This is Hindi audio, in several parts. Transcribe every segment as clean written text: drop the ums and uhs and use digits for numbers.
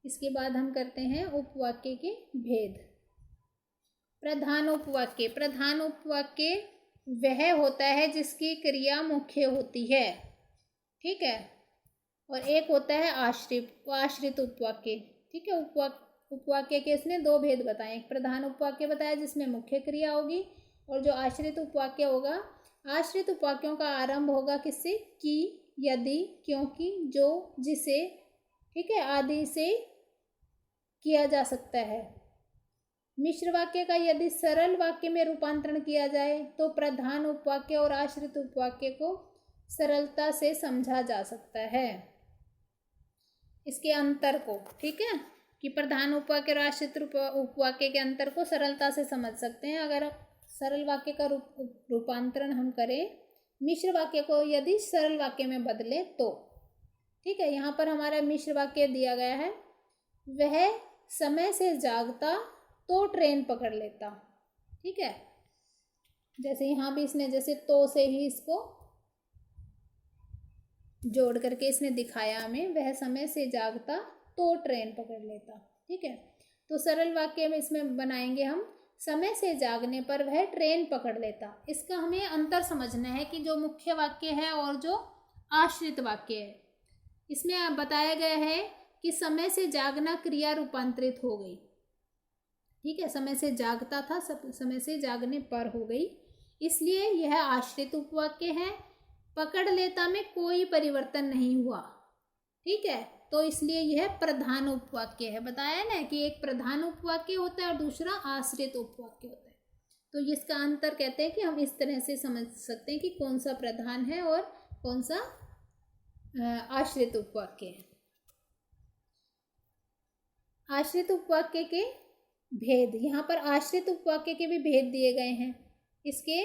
इसके बाद हम करते हैं उपवाक्य के भेद। प्रधान उपवाक्य। प्रधान उपवाक्य वह होता है जिसकी क्रिया मुख्य होती है, ठीक है। और एक होता है आश्रित उपवाक्य, ठीक है। उपवाक्य के इसने दो भेद बताए। एक प्रधान उपवाक्य बताया जिसमें मुख्य क्रिया होगी, और जो आश्रित उपवाक्य होगा, आश्रित उपवाक्यों का आरंभ होगा किससे? कि, यदि, क्योंकि, जो, जिसे, ठीक है, आदि से किया जा सकता है। मिश्र वाक्य का यदि सरल वाक्य में रूपांतरण किया जाए तो प्रधान उपवाक्य और आश्रित उपवाक्य को सरलता से समझा जा सकता है। इसके अंतर को, ठीक है, कि प्रधान उपवाक्य और आश्रित उपवाक्य के अंतर को सरलता से समझ सकते हैं अगर सरल वाक्य का रूपांतरण हम करें, मिश्र वाक्य को यदि सरल वाक्य में बदले तो, ठीक है। यहाँ पर हमारा मिश्र वाक्य दिया गया है, वह समय से जागता तो ट्रेन पकड़ लेता, ठीक है। जैसे यहाँ भी इसने जैसे तो से ही इसको जोड़ करके इसने दिखाया हमें, वह समय से जागता तो ट्रेन पकड़ लेता, ठीक है। तो सरल वाक्य में इसमें बनाएंगे हम, समय से जागने पर वह ट्रेन पकड़ लेता। इसका हमें अंतर समझना है कि जो मुख्य वाक्य है और जो आश्रित वाक्य है, इसमें बताया गया है कि समय से जागना क्रिया रूपांतरित हो गई, ठीक है। समय से जागता था, समय से जागने पर हो गई, इसलिए यह आश्रित उपवाक्य है। पकड़ लेता में कोई परिवर्तन नहीं हुआ, ठीक है, तो इसलिए यह प्रधान उपवाक्य है। बताया ना कि एक प्रधान उपवाक्य होता है और दूसरा आश्रित उपवाक्य होता है। तो इसका अंतर कहते हैं कि हम इस तरह से समझ सकते हैं कि कौन सा प्रधान है और कौन सा आश्रित उपवाक्य है। आश्रित उपवाक्य के भेद। यहाँ पर आश्रित उपवाक्य के भी भेद दिए गए हैं। इसके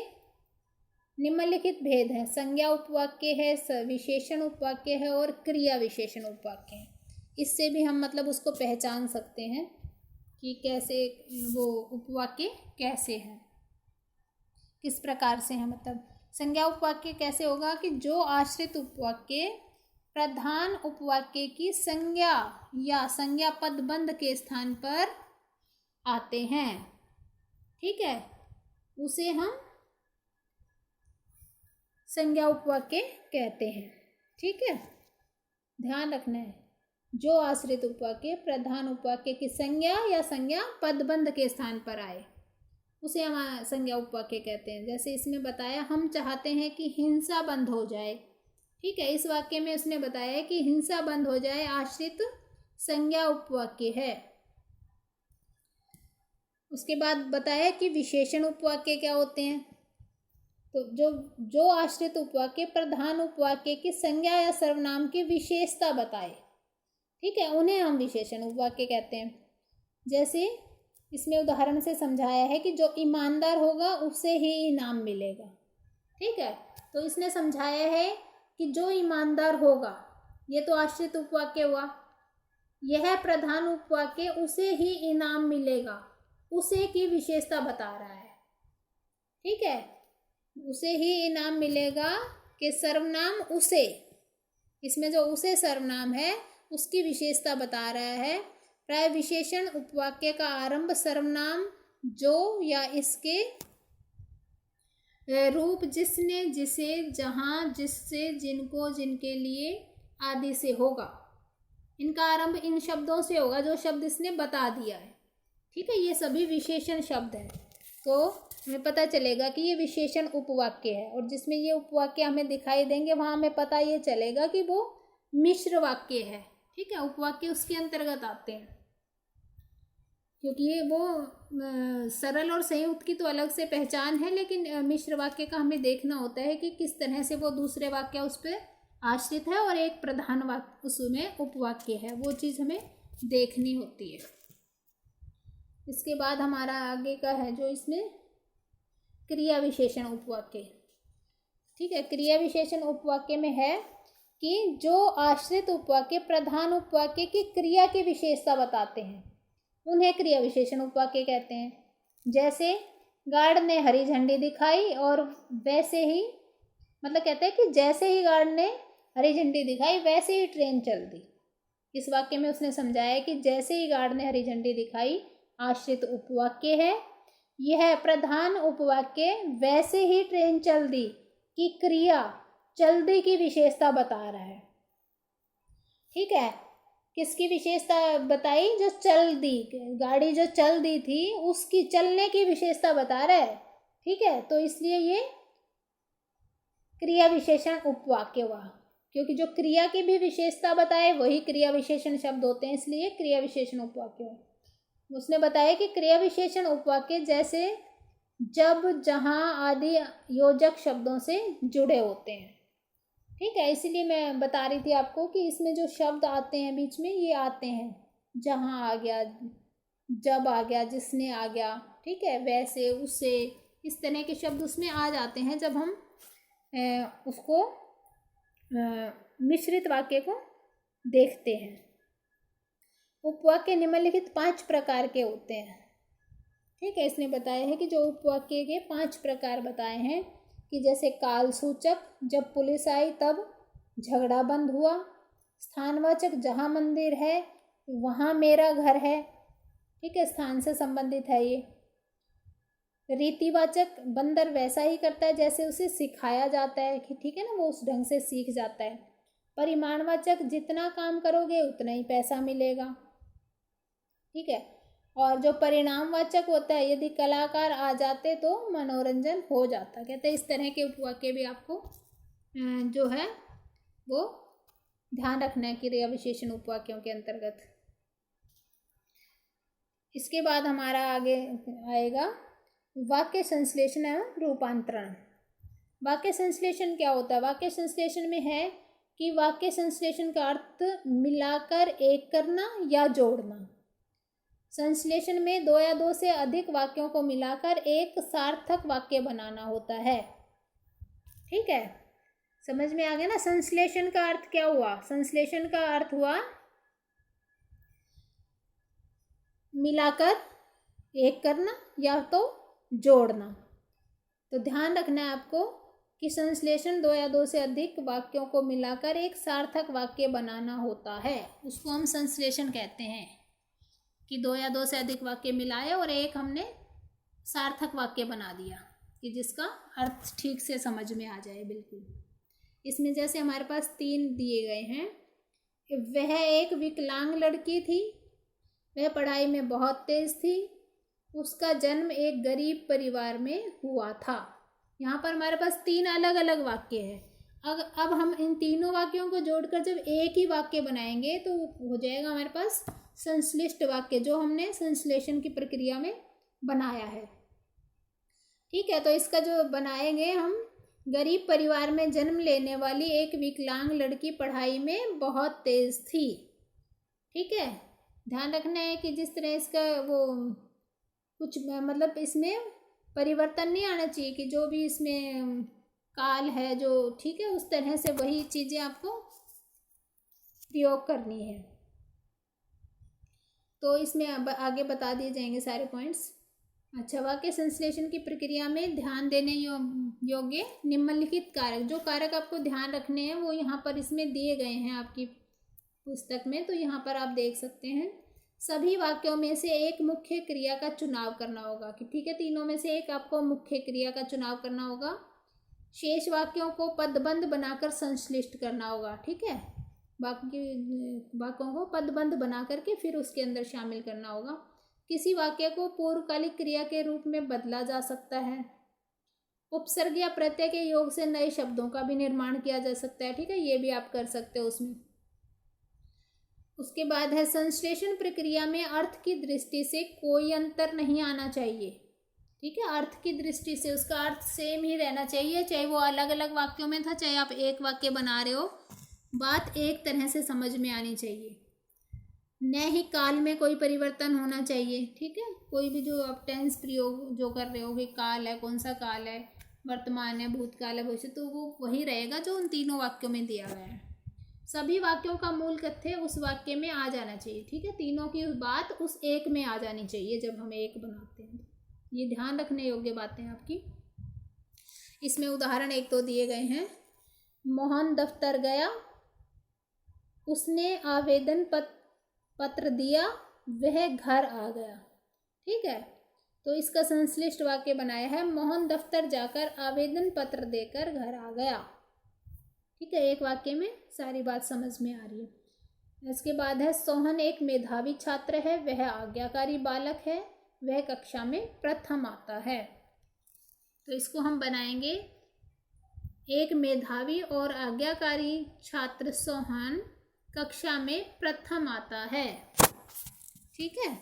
निम्नलिखित भेद हैं। संज्ञा उपवाक्य है, विशेषण उपवाक्य है और क्रिया विशेषण उपवाक्य है। इससे भी हम मतलब उसको पहचान सकते हैं कि कैसे वो उपवाक्य कैसे हैं, किस प्रकार से हैं। मतलब संज्ञा उपवाक्य कैसे होगा कि जो आश्रित उपवाक्य प्रधान उपवाक्य की संज्ञा या संज्ञा पदबंध के स्थान पर आते हैं, ठीक है, उसे हम संज्ञा उपवाक्य कहते हैं, ठीक है। ध्यान रखना है, जो आश्रित उपवाक्य प्रधान उपवाक्य की संज्ञा या संज्ञा पदबंध के स्थान पर आए उसे हम संज्ञा उपवाक्य कहते हैं। जैसे इसमें बताया, हम चाहते हैं कि हिंसा बंद हो जाए, ठीक है। इस वाक्य में उसने बताया कि हिंसा बंद हो जाए, आश्रित संज्ञा उपवाक्य है। उसके बाद बताया कि विशेषण उपवाक्य क्या होते हैं। तो जो आश्रित उपवाक्य प्रधान उपवाक्य की संज्ञा या सर्वनाम की विशेषता बताए, ठीक है, उन्हें हम विशेषण उपवाक्य कहते हैं। जैसे इसमें उदाहरण से समझाया है कि जो ईमानदार होगा उसे ही इनाम मिलेगा, ठीक है। तो इसने समझाया है कि जो ईमानदार होगा, ये तो आश्रित उपवाक्य हुआ। यह प्रधान उपवाक्य उसे ही इनाम मिलेगा, उसे की विशेषता बता रहा है, ठीक है। उसे ही इनाम मिलेगा कि सर्वनाम उसे, इसमें जो उसे सर्वनाम है उसकी विशेषता बता रहा है। प्राय विशेषण उपवाक्य का आरंभ सर्वनाम जो या इसके रूप जिसने, जिसे, जहाँ, जिससे, जिनको, जिनके लिए आदि से होगा। इनका आरंभ इन शब्दों से होगा जो शब्द इसने बता दिया है, ठीक है। ये सभी विशेषण शब्द हैं, तो हमें पता चलेगा कि ये विशेषण उपवाक्य है। और जिसमें ये उपवाक्य हमें दिखाई देंगे वहाँ हमें पता ये चलेगा कि वो मिश्र वाक्य है, ठीक है। उपवाक्य उसके अंतर्गत आते हैं, क्योंकि ये वो सरल और संयुक्त की तो अलग से पहचान है, लेकिन मिश्र वाक्य का हमें देखना होता है कि किस तरह से वो दूसरे वाक्य उस पर आश्रित है और एक प्रधान वाक्य उसमें उपवाक्य है, वो चीज़ हमें देखनी होती है। इसके बाद हमारा आगे का है जो इसमें क्रिया विशेषण उपवाक्य, ठीक है। क्रिया विशेषण उपवाक्य में है कि जो आश्रित उपवाक्य प्रधान उपवाक्य की क्रिया की विशेषता बताते हैं उन्हें क्रिया विशेषण उपवाक्य कहते हैं। जैसे गार्ड ने हरी झंडी दिखाई और वैसे ही, मतलब कहते हैं कि जैसे ही गार्ड ने हरी झंडी दिखाई वैसे ही ट्रेन चल दी, इस वाक्य में उसने समझाया कि जैसे ही गार्ड ने हरी झंडी दिखाई आश्रित उपवाक्य है। यह प्रधान उपवाक्य वैसे ही ट्रेन चल दी कि क्रिया चल दी की विशेषता बता रहा है। ठीक है, किसकी विशेषता बताई? जो चल दी, गाड़ी जो चल दी थी उसकी चलने की विशेषता बता रहा है। ठीक है, तो इसलिए ये क्रिया विशेषण उपवाक्य हुआ, क्योंकि जो क्रिया की भी विशेषता बताए वही क्रिया विशेषण शब्द होते हैं, इसलिए क्रिया विशेषण उपवाक्य हुआ। उसने बताया कि क्रिया विशेषण उपवाक्य जैसे जब, जहां आदि योजक शब्दों से जुड़े होते हैं। ठीक है, इसीलिए मैं बता रही थी आपको कि इसमें जो शब्द आते हैं बीच में, ये आते हैं जहां आ गया, जब आ गया, जिसने आ गया। ठीक है, वैसे, उससे, इस तरह के शब्द उसमें आ जाते हैं जब हम उसको मिश्रित वाक्य को देखते हैं। उपवाक्य निम्नलिखित 5 प्रकार के होते हैं। ठीक है, इसने बताया है कि जो उपवाक्य के 5 प्रकार बताए हैं कि जैसे काल सूचक, जब पुलिस आई तब झगड़ा बंद हुआ। स्थानवाचक, जहाँ मंदिर है वहाँ मेरा घर है। ठीक है, स्थान से संबंधित है ये। रीतिवाचक, बंदर वैसा ही करता है जैसे उसे सिखाया जाता है कि ठीक है ना, वो उस ढंग से सीख जाता है। परिमाणवाचक, जितना काम करोगे उतना ही पैसा मिलेगा। ठीक है, और जो परिणामवाचक होता है, यदि कलाकार आ जाते तो मनोरंजन हो जाता। कहते हैं इस तरह के उपवाक्य भी आपको जो है वो ध्यान रखना है क्रिया विशेषण उपवाक्यों के अंतर्गत। इसके बाद हमारा आगे आएगा वाक्य संश्लेषण एवं रूपांतरण। वाक्य संश्लेषण क्या होता है? वाक्य संश्लेषण में है कि वाक्य संश्लेषण का अर्थ मिलाकर एक करना या जोड़ना। संश्लेषण में 2 या 2 से अधिक वाक्यों को मिलाकर एक सार्थक वाक्य बनाना होता है। ठीक है, समझ में आ गया ना? संश्लेषण का अर्थ क्या हुआ? संश्लेषण का अर्थ हुआ मिलाकर एक करना या तो जोड़ना। तो ध्यान रखना है आपको कि संश्लेषण 2 या 2 से अधिक वाक्यों को मिलाकर एक सार्थक वाक्य बनाना होता है, उसको हम संश्लेषण कहते हैं। कि 2 या 2 से अधिक वाक्य मिलाए और एक हमने सार्थक वाक्य बना दिया कि जिसका अर्थ ठीक से समझ में आ जाए। बिल्कुल, इसमें जैसे हमारे पास 3 दिए गए हैं। वह एक विकलांग लड़की थी, वह पढ़ाई में बहुत तेज थी, उसका जन्म एक गरीब परिवार में हुआ था। यहाँ पर हमारे पास 3 अलग अलग वाक्य हैं। अब हम इन तीनों वाक्यों को जोड़कर जब एक ही वाक्य बनाएंगे तो हो जाएगा हमारे पास संश्लिष्ट वाक्य, जो हमने संश्लेषण की प्रक्रिया में बनाया है। ठीक है, तो इसका जो बनाएंगे हम, गरीब परिवार में जन्म लेने वाली एक विकलांग लड़की पढ़ाई में बहुत तेज थी। ठीक है, ध्यान रखना है कि जिस तरह इसका वो कुछ मतलब इसमें परिवर्तन नहीं आना चाहिए कि जो भी इसमें काल है जो, ठीक है, उस तरह से वही चीज़ें आपको प्रयोग करनी है। तो इसमें अब आगे बता दिए जाएंगे सारे पॉइंट्स। अच्छा, वाक्य संश्लेषण की प्रक्रिया में ध्यान देने योग्य निम्नलिखित कारक, जो कारक आपको ध्यान रखने हैं वो यहाँ पर इसमें दिए गए हैं आपकी पुस्तक में, तो यहाँ पर आप देख सकते हैं। सभी वाक्यों में से एक मुख्य क्रिया का चुनाव करना होगा कि ठीक है, तीनों में से एक आपको मुख्य क्रिया का चुनाव करना होगा। शेष वाक्यों को पदबंध बनाकर संश्लिष्ट करना होगा। ठीक है, बाकी वाक्यों को पदबंध बना करके फिर उसके अंदर शामिल करना होगा। किसी वाक्य को पूर्वकालिक क्रिया के रूप में बदला जा सकता है। उपसर्ग या प्रत्यय के योग से नए शब्दों का भी निर्माण किया जा सकता है। ठीक है, ये भी आप कर सकते हो उसमें। उसके बाद है संश्लेषण प्रक्रिया में अर्थ की दृष्टि से कोई अंतर नहीं आना चाहिए। ठीक है, अर्थ की दृष्टि से उसका अर्थ सेम ही रहना चाहिए, चाहे वो अलग अलग वाक्यों में था, चाहे आप एक वाक्य बना रहे हो, बात एक तरह से समझ में आनी चाहिए। न ही काल में कोई परिवर्तन होना चाहिए। ठीक है, कोई भी जो आप टेंस प्रयोग जो कर रहे हो कि काल है, कौन सा काल है, वर्तमान है, भूतकाल है, भविष्य, तो वो वही रहेगा जो उन तीनों वाक्यों में दिया गया है। सभी वाक्यों का मूल तथ्य उस वाक्य में आ जाना चाहिए। ठीक है, तीनों की बात उस एक में आ जानी चाहिए जब हम एक बनाते हैं। ये ध्यान रखने योग्य बातें आपकी। इसमें उदाहरण 1-2 दिए गए हैं। मोहन दफ्तर गया, उसने आवेदन पत्र दिया, वह घर आ गया। ठीक है, तो इसका संश्लिष्ट वाक्य बनाया है, मोहन दफ्तर जाकर आवेदन पत्र देकर घर आ गया। ठीक है, एक वाक्य में सारी बात समझ में आ रही है। इसके बाद है, सोहन एक मेधावी छात्र है, वह आज्ञाकारी बालक है, वह कक्षा में प्रथम आता है। तो इसको हम बनाएंगे, एक मेधावी और आज्ञाकारी छात्र सोहन कक्षा में प्रथम आता है। ठीक है,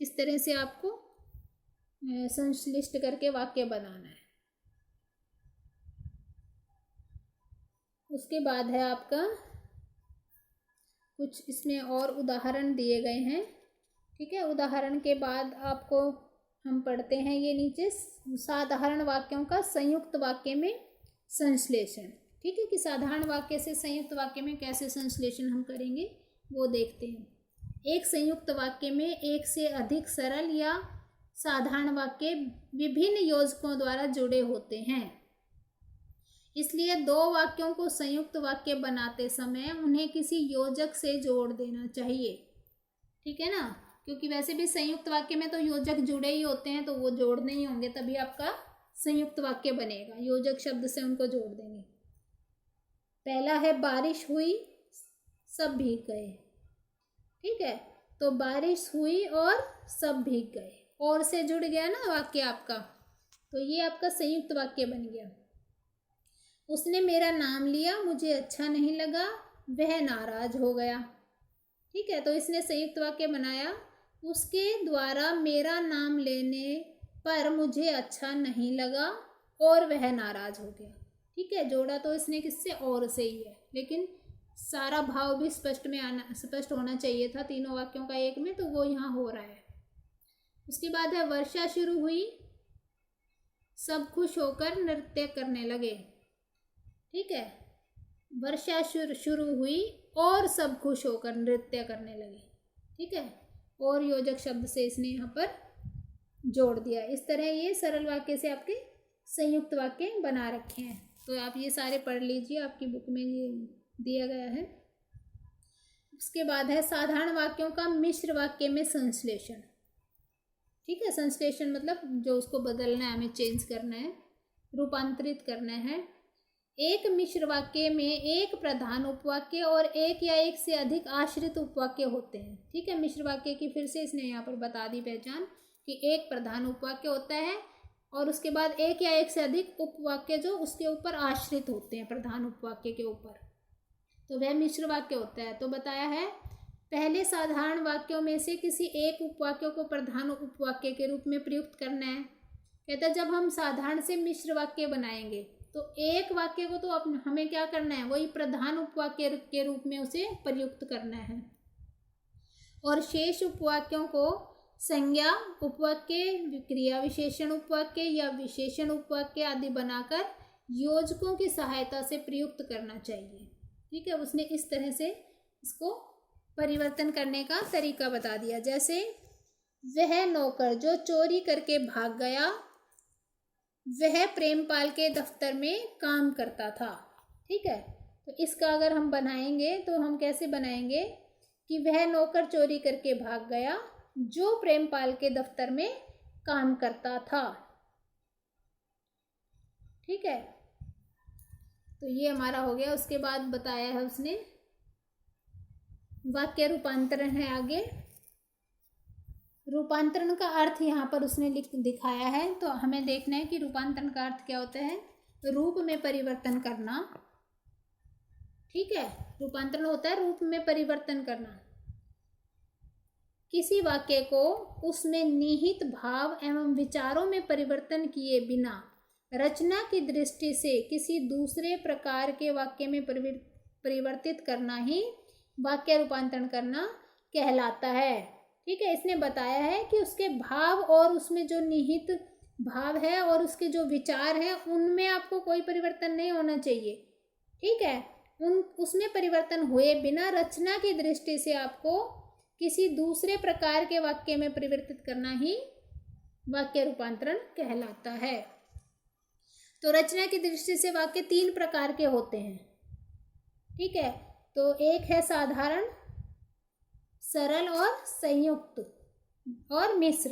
इस तरह से आपको संश्लिष्ट करके वाक्य बनाना है। उसके बाद है आपका कुछ इसमें और उदाहरण दिए गए हैं। ठीक है, उदाहरण के बाद आपको हम पढ़ते हैं ये नीचे साधारण वाक्यों का संयुक्त वाक्य में संश्लेषण। ठीक है, कि साधारण वाक्य से संयुक्त वाक्य में कैसे संश्लेषण हम करेंगे वो देखते हैं। एक संयुक्त वाक्य में एक से अधिक सरल या साधारण वाक्य विभिन्न योजकों द्वारा जुड़े होते हैं, इसलिए दो वाक्यों को संयुक्त वाक्य बनाते समय उन्हें किसी योजक से जोड़ देना चाहिए। ठीक है ना, क्योंकि वैसे भी संयुक्त वाक्य में तो योजक जुड़े ही होते हैं, तो वो जोड़ने ही होंगे, तभी आपका संयुक्त वाक्य बनेगा। योजक शब्द से उनको जोड़ देंगे। पहला है, बारिश हुई, सब भीग गए। ठीक है, तो बारिश हुई और सब भीग गए, और से जुड़ गया ना वाक्य आपका, तो ये आपका संयुक्त वाक्य बन गया। उसने मेरा नाम लिया, मुझे अच्छा नहीं लगा, वह नाराज हो गया। ठीक है, तो इसने संयुक्त वाक्य बनाया, उसके द्वारा मेरा नाम लेने पर मुझे अच्छा नहीं लगा और वह नाराज हो गया। ठीक है, जोड़ा तो इसने किससे, और से ही है, लेकिन सारा भाव भी स्पष्ट होना चाहिए था तीनों वाक्यों का एक में, तो वो यहाँ हो रहा है। उसके बाद है, वर्षा शुरू हुई, सब खुश होकर नृत्य करने लगे। ठीक है, वर्षा शुरू हुई और सब खुश होकर नृत्य करने लगे। ठीक है, और योजक शब्द से इसने यहाँ पर जोड़ दिया। इस तरह ये सरल वाक्य से आपके संयुक्त वाक्य बना रखे हैं। तो आप ये सारे पढ़ लीजिए, आपकी बुक में ये दिया गया है। उसके बाद है, साधारण वाक्यों का मिश्र वाक्य में संश्लेषण। ठीक है, संश्लेषण मतलब जो उसको बदलना है, हमें चेंज करना है, रूपांतरित करना है। एक मिश्र वाक्य में एक प्रधान उपवाक्य और एक या एक से अधिक आश्रित उपवाक्य होते हैं। ठीक है, मिश्र वाक्य की फिर से इसने यहाँ पर बता दी पहचान, कि एक प्रधान उपवाक्य होता है और उसके बाद एक या एक से अधिक उपवाक्य जो उसके ऊपर आश्रित होते हैं, प्रधान उपवाक्य के ऊपर, तो वह मिश्र वाक्य होता है। तो बताया है, पहले साधारण वाक्यों में से किसी एक उपवाक्य को प्रधान उपवाक्य के रूप में प्रयुक्त करना है। कहता है, जब हम साधारण से मिश्र वाक्य बनाएंगे तो एक वाक्य को तो हमें क्या करना है, वही प्रधान उपवाक्य के रूप में उसे प्रयुक्त करना है, और शेष उपवाक्यों को संज्ञा उपवाक्य, क्रिया विशेषण उपवाक्य या विशेषण उपवाक्य आदि बनाकर योजकों की सहायता से प्रयुक्त करना चाहिए। ठीक है, उसने इस तरह से इसको परिवर्तन करने का तरीका बता दिया। जैसे, वह नौकर जो चोरी करके भाग गया, वह प्रेमपाल के दफ्तर में काम करता था। ठीक है, तो इसका अगर हम बनाएंगे तो हम कैसे बनाएंगे, कि वह नौकर चोरी करके भाग गया जो प्रेमपाल के दफ्तर में काम करता था। ठीक है, तो ये हमारा हो गया। उसके बाद बताया है उसने वाक्य रूपांतरण है आगे। रूपांतरण का अर्थ यहाँ पर उसने दिखाया है, तो हमें देखना है कि रूपांतरण का अर्थ क्या होता है। रूप में परिवर्तन करना। ठीक है, रूपांतरण होता है रूप में परिवर्तन करना। किसी वाक्य को उसमें निहित भाव एवं विचारों में परिवर्तन किए बिना रचना की दृष्टि से किसी दूसरे प्रकार के वाक्य में परिवर्तित करना ही वाक्य रूपांतरण करना कहलाता है। ठीक है, इसने बताया है कि उसके भाव और उसमें जो निहित भाव है और उसके जो विचार हैं उनमें आपको कोई परिवर्तन नहीं होना चाहिए। ठीक है, उसमें परिवर्तन हुए बिना रचना की दृष्टि से आपको किसी दूसरे प्रकार के वाक्य में परिवर्तित करना ही वाक्य रूपांतरण कहलाता है। तो रचना की दृष्टि से वाक्य 3 प्रकार के होते हैं। ठीक है, तो एक है साधारण, सरल और संयुक्त और मिश्र।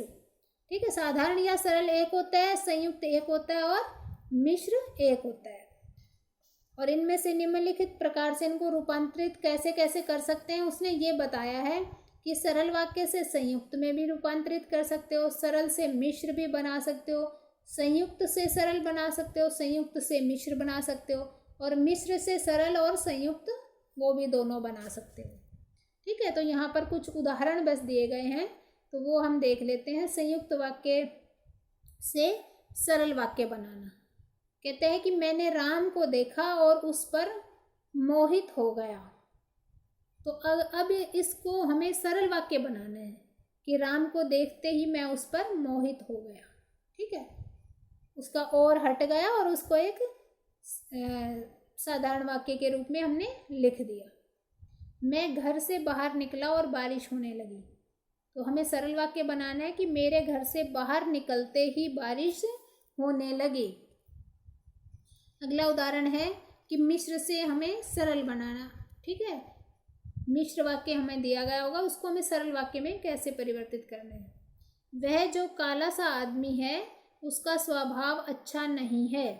ठीक है, साधारण या सरल एक होता है, संयुक्त एक होता है और मिश्र एक होता है। और इनमें से निम्नलिखित प्रकार से इनको रूपांतरित कैसे कैसे कर सकते हैं उसने ये बताया है कि सरल वाक्य से संयुक्त में भी रूपांतरित कर सकते हो, सरल से मिश्र भी बना सकते हो, संयुक्त से सरल बना सकते हो, संयुक्त से मिश्र बना सकते हो, और मिश्र से सरल और संयुक्त वो भी दोनों बना सकते हो। ठीक है, तो यहाँ पर कुछ उदाहरण बस दिए गए हैं, तो वो हम देख लेते हैं। संयुक्त वाक्य से सरल वाक्य बनाना, कहते हैं कि मैंने राम को देखा और उस पर मोहित हो गया। तो अब इसको हमें सरल वाक्य बनाना है कि राम को देखते ही मैं उस पर मोहित हो गया। ठीक है, उसका और हट गया और उसको एक साधारण वाक्य के रूप में हमने लिख दिया। मैं घर से बाहर निकला और बारिश होने लगी। तो हमें सरल वाक्य बनाना है कि मेरे घर से बाहर निकलते ही बारिश होने लगी। अगला उदाहरण है कि मिश्र से हमें सरल बनाना। ठीक है, मिश्र वाक्य हमें दिया गया होगा, उसको हमें सरल वाक्य में कैसे परिवर्तित करना है। वह जो काला सा आदमी है उसका स्वभाव अच्छा नहीं है।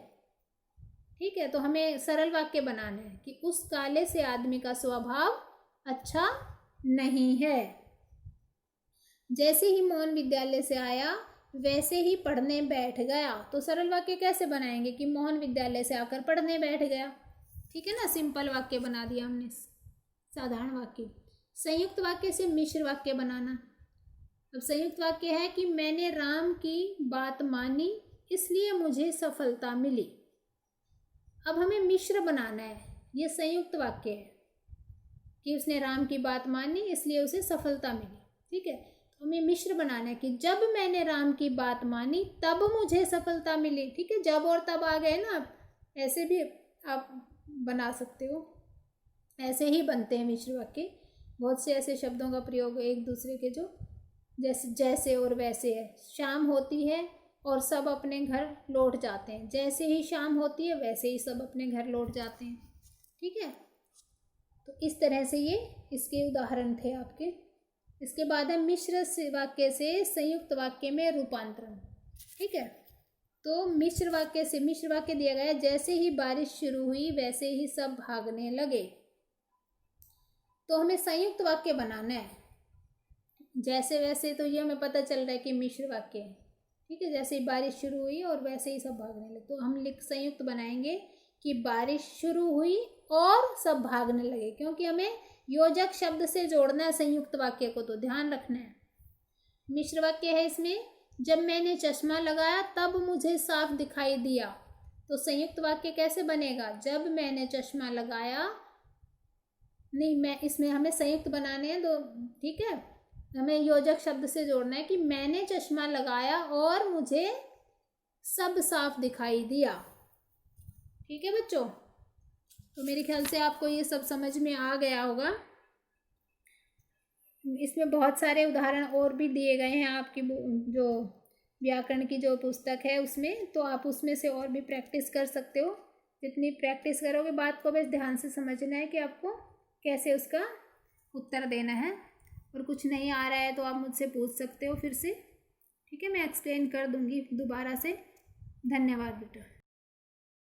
ठीक है, तो हमें सरल वाक्य बनाना है कि उस काले से आदमी का स्वभाव अच्छा नहीं है। जैसे ही मोहन विद्यालय से आया वैसे ही पढ़ने बैठ गया। तो सरल वाक्य कैसे बनाएंगे कि मोहन विद्यालय से आकर पढ़ने बैठ गया। ठीक है ना, सिंपल वाक्य बना दिया हमने, साधारण वाक्य। संयुक्त वाक्य से मिश्र वाक्य बनाना। अब संयुक्त वाक्य है कि मैंने राम की बात मानी इसलिए मुझे सफलता मिली। अब हमें मिश्र बनाना है, ये संयुक्त वाक्य है कि उसने राम की बात मानी इसलिए उसे सफलता मिली। ठीक है, तो हमें मिश्र बनाना है कि जब मैंने राम की बात मानी तब मुझे सफलता मिली। ठीक है, जब और तब आ गए ना, ऐसे भी आप बना सकते हो, ऐसे ही बनते हैं मिश्र वाक्य। बहुत से ऐसे शब्दों का प्रयोग एक दूसरे के जो जैसे और वैसे है। शाम होती है और सब अपने घर लौट जाते हैं। जैसे ही शाम होती है वैसे ही सब अपने घर लौट जाते हैं। ठीक है, तो इस तरह से ये इसके उदाहरण थे आपके। इसके बाद है मिश्र वाक्य से संयुक्त वाक्य में रूपांतरण। ठीक है, तो मिश्र वाक्य से मिश्र वाक्य दिया गया है, जैसे ही बारिश शुरू हुई वैसे ही सब भागने लगे। तो हमें संयुक्त वाक्य बनाना है। जैसे वैसे तो ये हमें पता चल रहा है कि मिश्र वाक्य है। ठीक है, जैसे ही बारिश शुरू हुई और वैसे ही सब भागने लगे। तो हम संयुक्त बनाएंगे कि बारिश शुरू हुई और सब भागने लगे, क्योंकि हमें योजक शब्द से जोड़ना है संयुक्त वाक्य को, तो ध्यान रखना है। मिश्र वाक्य है इसमें, जब मैंने चश्मा लगाया तब मुझे साफ दिखाई दिया। तो संयुक्त वाक्य कैसे बनेगा, जब मैंने चश्मा लगाया, नहीं मैं इसमें हमें संयुक्त बनाने हैं। तो ठीक है, हमें योजक शब्द से जोड़ना है कि मैंने चश्मा लगाया और मुझे सब साफ दिखाई दिया। ठीक है बच्चों, तो मेरे ख्याल से आपको ये सब समझ में आ गया होगा। इसमें बहुत सारे उदाहरण और भी दिए गए हैं आपकी जो व्याकरण की जो पुस्तक है उसमें, तो आप उसमें से और भी प्रैक्टिस कर सकते हो। जितनी प्रैक्टिस करोगे, बात को बस ध्यान से समझना है कि आपको कैसे उसका उत्तर देना है। और कुछ नहीं आ रहा है तो आप मुझसे पूछ सकते हो फिर से। ठीक है, मैं एक्सप्लेन कर दूंगी दोबारा से। धन्यवाद बेटा।